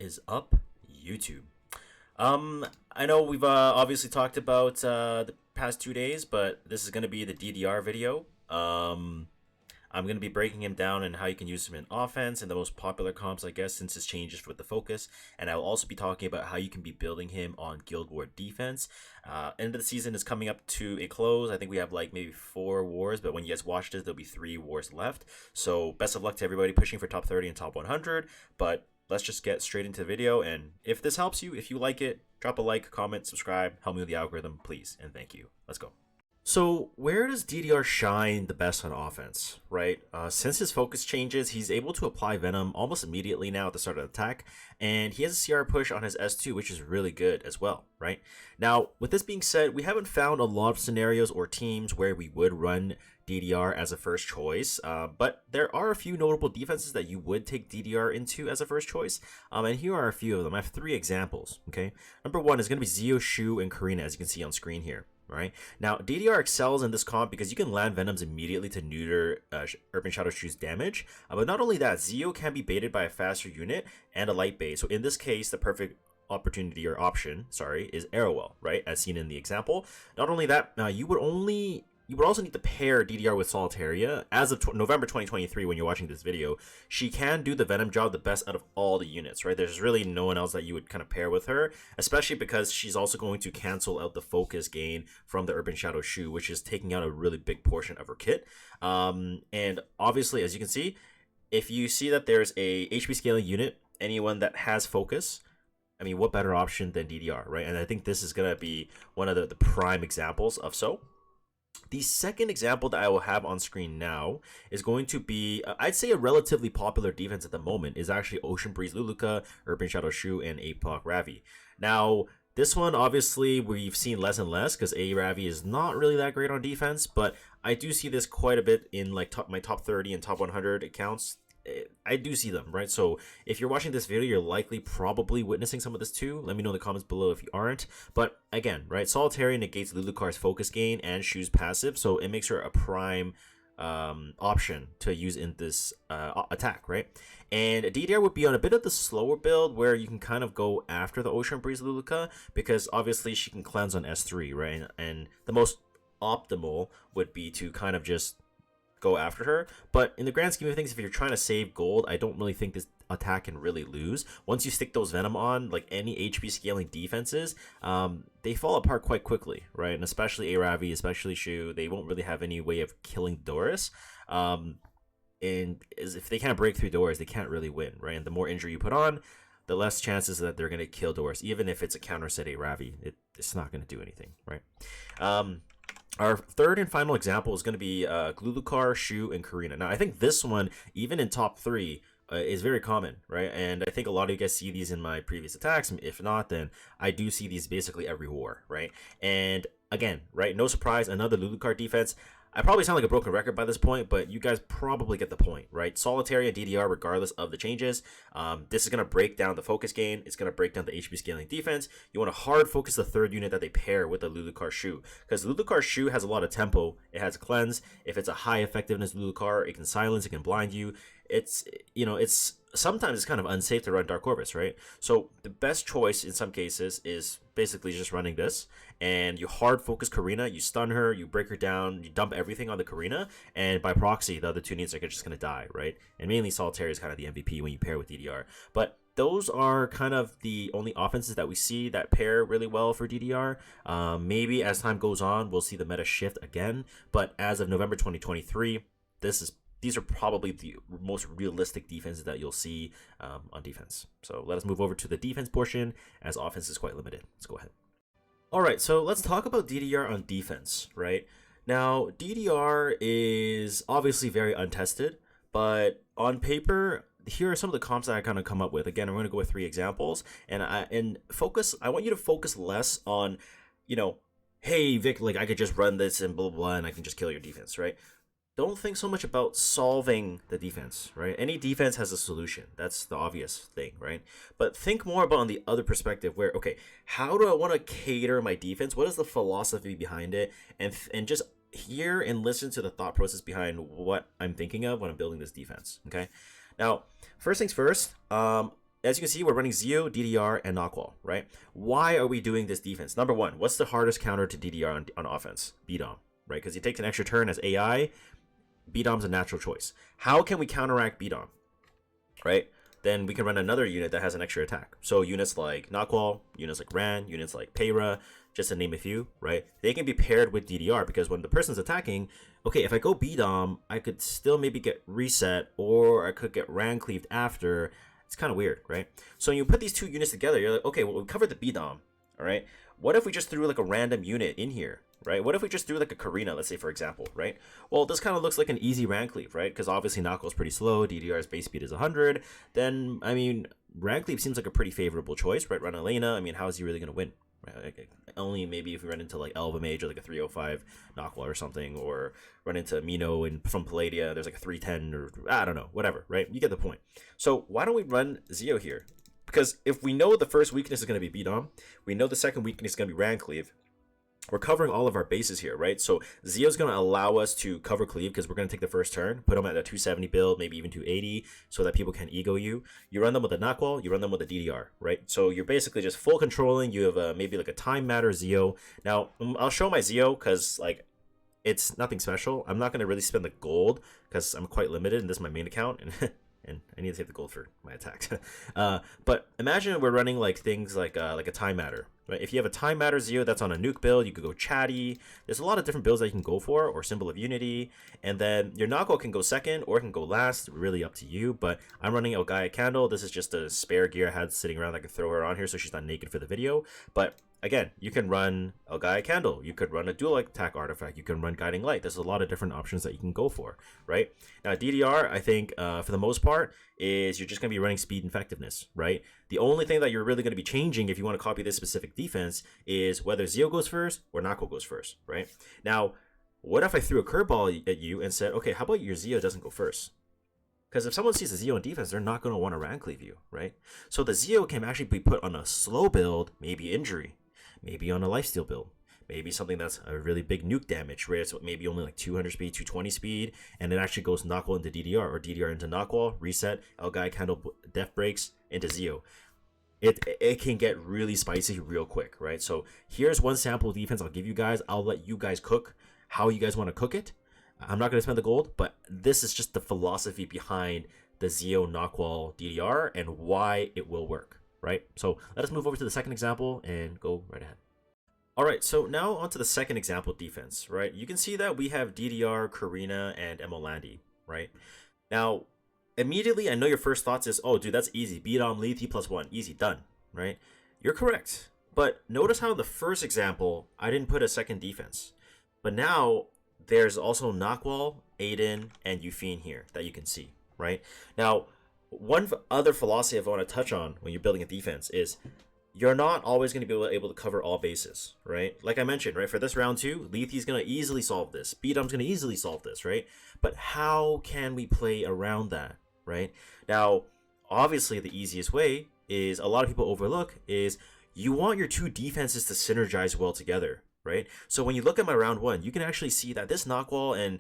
is up, YouTube? I know we've obviously talked about the past 2 days, but this is going to be the DDR video. I'm going to be breaking him down and how you can use him in offense and the most popular comps, I guess, since his changes with the focus. And I'll also be talking about how you can be building him on Guild War defense. End of the season is coming up to a close. I think we have like maybe 4 wars, but when you guys watch this, there'll be 3 wars left. So best of luck to everybody pushing for top 30 and top 100. But let's just get straight into the video. And if this helps you, if you like it, drop a like, comment, subscribe, help me with the algorithm, please, and thank you. Let's go. So where does DDR shine the best on offense, right? Since his focus changes, he's able to apply Venom almost immediately now at the start of the attack, and he has a CR push on his S2, which is really good as well, right? Now, with this being said, we haven't found a lot of scenarios or teams where we would run DDR as a first choice, but there are a few notable defenses that you would take DDR into as a first choice, and here are a few of them. I have 3 examples, okay? Number 1 is going to be Zio, Shu, and Karina, as you can see on screen here. Right now, DDR excels in this comp because you can land Venoms immediately to neuter Urban Shadow Shu's damage. But not only that, Zio can be baited by a faster unit and a light bait. So in this case, the perfect opportunity or option, sorry, is Arrowwell, right? As seen in the example. Not only that, you would also need to pair DDR with Solitaria. As of November 2023, when you're watching this video, she can do the Venom job the best out of all the units, right? There's really no one else that you would kind of pair with her, especially because she's also going to cancel out the focus gain from the Urban Shadow Shu, which is taking out a really big portion of her kit. And obviously, as you can see, if you see that there's a HP scaling unit, anyone that has focus, I mean, what better option than DDR, right? And I think this is going to be one of the prime examples of so. The second example that I will have on screen now is going to be, I'd say, a relatively popular defense at the moment is actually Ocean Breeze Luluka, Urban Shadow Shu, and A-Block Ravi. Now, this one, obviously, we've seen less and less because A-Ravi is not really that great on defense, but I do see this quite a bit in like my top 30 and top 100 accounts. I do see them, right? So if you're watching this video, you're likely probably witnessing some of this too. Let me know in the comments below if you aren't. But again, right, Solitaria negates Lulukar's focus gain and Shu's passive, so it makes her a prime option to use in this attack, right? And DDR would be on a bit of the slower build where you can kind of go after the Ocean Breeze Luluka because obviously she can cleanse on S3, right? And the most optimal would be to kind of just go after her, but in the grand scheme of things, if you're trying to save gold, I don't really think this attack can really lose. Once you stick those Venom on, like any HP scaling defenses, they fall apart quite quickly, right? And especially A-Ravi, especially Shu, they won't really have any way of killing Doris. And if they can't break through Doris, they can't really win, right? And the more injury you put on, the less chances that they're going to kill Doris. Even if it's a counter set A-Ravi, it's not going to do anything, right? Our third and final example is going to be Glulukar, Shu, and Karina. Now, I think this one, even in top 3, is very common, right? And I think a lot of you guys see these in my previous attacks. If not, then I do see these basically every war, right? And again, right, no surprise, another Glulukar defense. I probably sound like a broken record by this point, but you guys probably get the point, right? Solitaria DDR, regardless of the changes, this is going to break down the focus gain. It's going to break down the HP scaling defense. You want to hard focus the third unit that they pair with the Lulukar Shu, because Lulukar Shu has a lot of tempo. It has cleanse. If it's a high effectiveness Lulukar, it can silence, it can blind you. It's sometimes it's kind of unsafe to run Dark Corvus, right? So the best choice in some cases is basically just running this, and you hard focus Karina, you stun her, you break her down, you dump everything on the Karina, and by proxy, the other 2 units are just going to die, right? And mainly Solitaire is kind of the MVP when you pair with DDR. But those are kind of the only offenses that we see that pair really well for DDR. Maybe as time goes on, we'll see the meta shift again, but as of November 2023, these are probably the most realistic defenses that you'll see on defense. So let us move over to the defense portion, as offense is quite limited. Let's go ahead. All right, so let's talk about DDR on defense, right? Now, DDR is obviously very untested, but on paper, here are some of the comps that I kind of come up with. Again, I'm going to go with 3 examples, and I want you to focus less on, hey, Vic, like I could just run this and blah, blah, blah, and I can just kill your defense, right? Don't think so much about solving the defense, right? Any defense has a solution. That's the obvious thing, right? But think more about on the other perspective where, okay, how do I want to cater my defense? What is the philosophy behind it? And just hear and listen to the thought process behind what I'm thinking of when I'm building this defense, okay? Now, first things first, as you can see, we're running Zio, DDR, and Knockwall, right? Why are we doing this defense? Number one, what's the hardest counter to DDR on offense? BDOM, right? Because he takes an extra turn as AI. BDOM's a natural choice. How can we counteract BDOM, right? Then we can run another unit that has an extra attack. So units like Knockwall, units like Ran, units like Payra, just to name a few, right? They can be paired with DDR because when the person's attacking, okay, if I go BDOM, I could still maybe get reset or I could get Ran cleaved after. It's kind of weird, right? So when you put these two units together, you're like, okay, well, we covered the BDOM, all right? What if we just threw like a random unit in here, right? What if we just threw like a Karina, let's say, for example, right? Well, this kind of looks like an easy Ran cleave, right? Because obviously Knockwall's pretty slow, DDR's base speed is 100. Then, I mean, Ran cleave seems like a pretty favorable choice, right? Run Elena, I mean, how is he really going to win? Right? Like, only maybe if we run into like Elva Mage or like a 305 Knockwall or something, or run into Mino and from Palladia, there's like a 310 or I don't know, whatever, right? You get the point. So why don't we run Zio here? Because if we know the first weakness is going to be BDOM, we know the second weakness is going to be Ran cleave. We're covering all of our bases here, right? So Zio's going to allow us to cover cleave because we're going to take the first turn, put them at a 270 build, maybe even 280, so that people can ego you. You run them with a Knockwall, you run them with a DDR, right? So you're basically just full controlling. You have maybe like a time matter Zio. Now, I'll show my Zio because like it's nothing special. I'm not going to really spend the gold because I'm quite limited and this is my main account. And I need to take the gold for my attacks. But imagine we're running like things like a time matter, right? If you have a time matter Zio that's on a nuke build, you could go chatty. There's a lot of different builds that you can go for, or symbol of unity. And then your Knockwall can go second or it can go last, really up to you. But I'm running Elgaia Candle. This is just a spare gear I had sitting around. I could throw her on here so she's not naked for the video. But again, you can run Elgaia Candle. You could run a dual attack artifact. You can run Guiding Light. There's a lot of different options that you can go for, right? Now, DDR, I think, for the most part, is you're just going to be running speed and effectiveness, right? The only thing that you're really going to be changing if you want to copy this specific defense is whether Zio goes first or Knockwall goes first, right? Now, what if I threw a curveball at you and said, okay, how about your Zio doesn't go first? Because if someone sees a Zio in defense, they're not going to want to Ran cleave you, right? So the Zio can actually be put on a slow build, maybe injury, maybe on a lifesteal build, maybe something that's a really big nuke damage, where it's maybe only like 200 speed, 220 speed, and it actually goes Knockwall into DDR, or DDR into Knockwall, reset, Elgaia Candle Death Breaks into Zio. It can get really spicy real quick, right? So here's one sample defense I'll give you guys. I'll let you guys cook how you guys want to cook it. I'm not going to spend the gold, but this is just the philosophy behind the Zio Knockwall DDR and why it will work, right? So let us move over to the second example and go right ahead. All right, so now onto the second example defense, right? You can see that we have DDR, Karina, and Emolandi, right? Now, immediately, I know your first thoughts is, oh, dude, that's easy. BDOM, Lethe +1, easy, done, right? You're correct. But notice how in the first example, I didn't put a second defense. But now, there's also Knockwall, Aiden, and Yufine here that you can see, right? Now, one other philosophy I want to touch on when you're building a defense is you're not always going to be able to cover all bases, right? Like I mentioned, right, for this round 2, Lethe's going to easily solve this. BDOM's going to easily solve this, right? But how can we play around that, right? Now, obviously, the easiest way is a lot of people overlook is you want your two defenses to synergize well together, right? So when you look at my round 1, you can actually see that this Knockwall and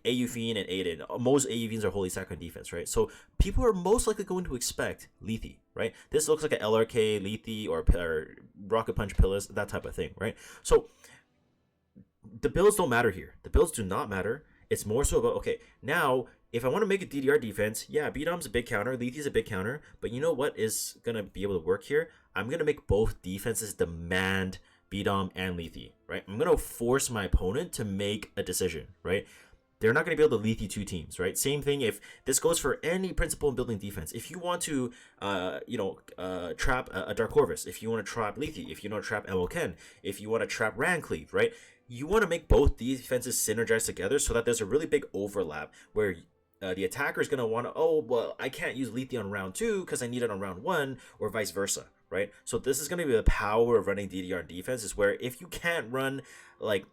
Yufine and Aiden, most Yufines are holy stack on defense, right? So people are most likely going to expect Lethe, right? This looks like an LRK, Lethe, or Rocket Punch Pillars, that type of thing, right? So the builds don't matter here. The builds do not matter. It's more so about, okay, now if I want to make a DDR defense, yeah, BDOM's a big counter, Lethe's a big counter, but you know what is going to be able to work here? I'm going to make both defenses demand BDOM and Lethe, right? I'm going to force my opponent to make a decision, right? They're not going to be able to Lethe two teams, right? Same thing if this goes for any principle in building defense. If you want to, trap a Dark Corvus, if you want to trap Lethe, if you want to trap Ken, if you want to trap Ran cleave, right? You want to make both defenses synergize together so that there's a really big overlap where the attacker is going to want to, oh, well, I can't use Lethe on round 2 because I need it on round 1 or vice versa, right? So this is going to be the power of running DDR defense is where if you can't run like,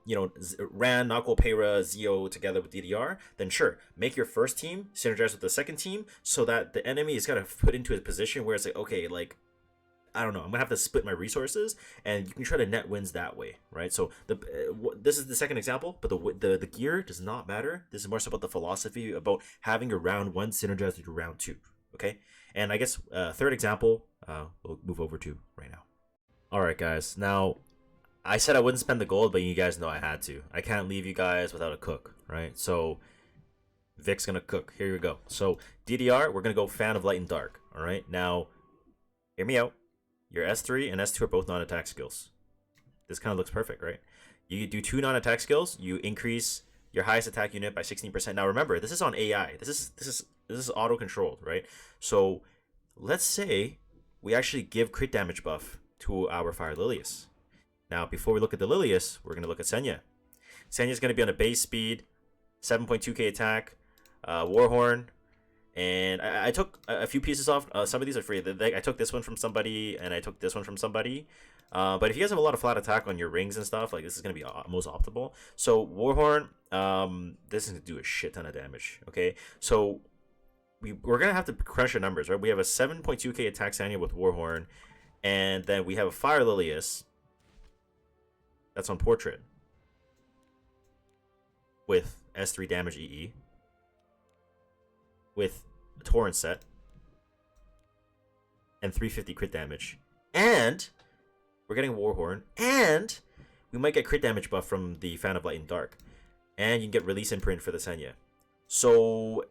Ran, Knockwall, Payra, Zio together with DDR, then sure, make your first team synergize with the second team so that the enemy is kind of put into a position where it's like, okay, like, I don't know, I'm gonna have to split my resources, and you can try to net wins that way, right? So this is the second example, but the gear does not matter. This is more so about the philosophy about having your round 1 synergize with your round 2, okay? And I guess third example, we'll move over to right now. All right, guys. Now, I said I wouldn't spend the gold, but you guys know I had to. I can't leave you guys without a cook, right? So Vic's gonna cook. Here we go. So DDR, we're gonna go fan of light and dark. All right. Now, hear me out. Your S3 and S2 are both non-attack skills. This kind of looks perfect, right? You do 2 non-attack skills. You increase your highest attack unit by 16%. Now remember, this is on AI. This is auto-controlled, right? So let's say we actually give crit damage buff to our Fire Lilius. Now, before we look at the Lilius, we're gonna look at Senya. Senya's gonna be on a base speed, 7.2k attack, Warhorn, and I took a few pieces off. Some of these are free. I took this one from somebody, and I took this one from somebody. But if you guys have a lot of flat attack on your rings and stuff, like this is going to be most optimal. So Warhorn, this is going to do a shit ton of damage, okay? So we're going to have to crunch our numbers, right? We have a 7.2k attack Sanya with Warhorn, and then we have a Fire Lilius that's on Portrait with S3 damage EE. With a Torrent set and 350 crit damage, and we're getting Warhorn, and we might get crit damage buff from the Fan of Light and Dark, and you can get Release Imprint for the Senya. So,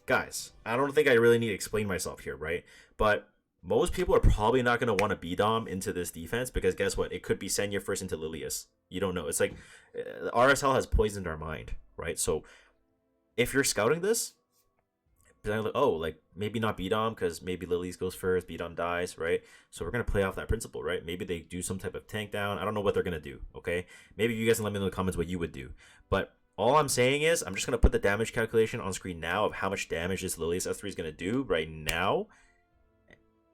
guys, I don't think I really need to explain myself here, right? But most people are probably not going to want to B-Dom into this defense because guess what? It could be Senya first into Lilius. You don't know. It's like RSL has poisoned our mind, right? So, if you're scouting this, like maybe not B-Dom because maybe Lilies goes first, B-Dom dies, right? So we're gonna play off that principle, right? Maybe they do some type of tank down. I don't know what they're gonna do, okay? Maybe you guys can let me know in the comments what you would do. But all I'm saying is I'm just gonna put the damage calculation on screen now of how much damage this Lilius S3 is gonna do right now.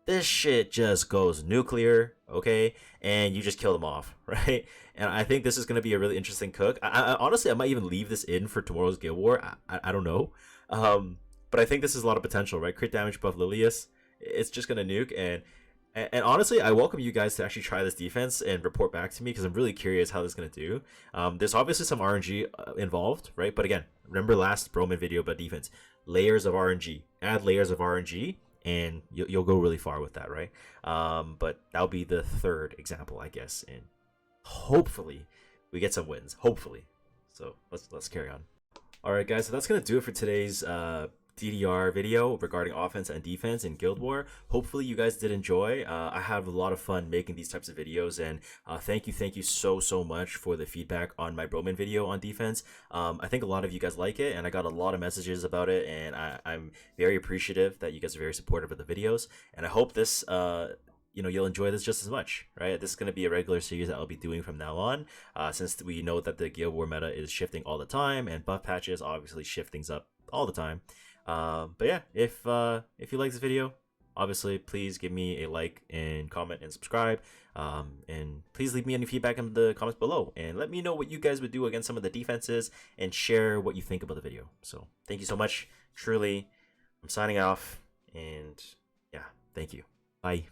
This shit just goes nuclear, okay? And you just kill them off, right? And I think this is gonna be a really interesting cook. I honestly, I might even leave this in for tomorrow's Guild War. I don't know. But I think this is a lot of potential, right? Crit damage buff Lilius, it's just gonna nuke, and honestly, I welcome you guys to actually try this defense and report back to me because I'm really curious how this is gonna do. There's obviously some RNG involved, right? But again, remember last Broman video about defense, layers of RNG, add layers of RNG, and you'll go really far with that, right? But that'll be the third example, I guess, and hopefully we get some wins. Hopefully, so let's carry on. All right, guys, so that's gonna do it for today's DDR video regarding offense and defense in Guild War. Hopefully you guys did enjoy. I have a lot of fun making these types of videos, and thank you so much for the feedback on my Broman video on defense. I think a lot of you guys like it, and I got a lot of messages about it, and I'm very appreciative that you guys are very supportive of the videos, and I hope this you'll enjoy this just as much, right? This is going to be a regular series that I'll be doing from now on, since we know that the Guild War meta is shifting all the time, and buff patches obviously shift things up all the time. But yeah, if you like this video, obviously please give me a like and comment and subscribe, and please leave me any feedback in the comments below and let me know what you guys would do against some of the defenses and share what you think about the video. So thank you so much. Truly, I'm signing off, and yeah, thank you. Bye.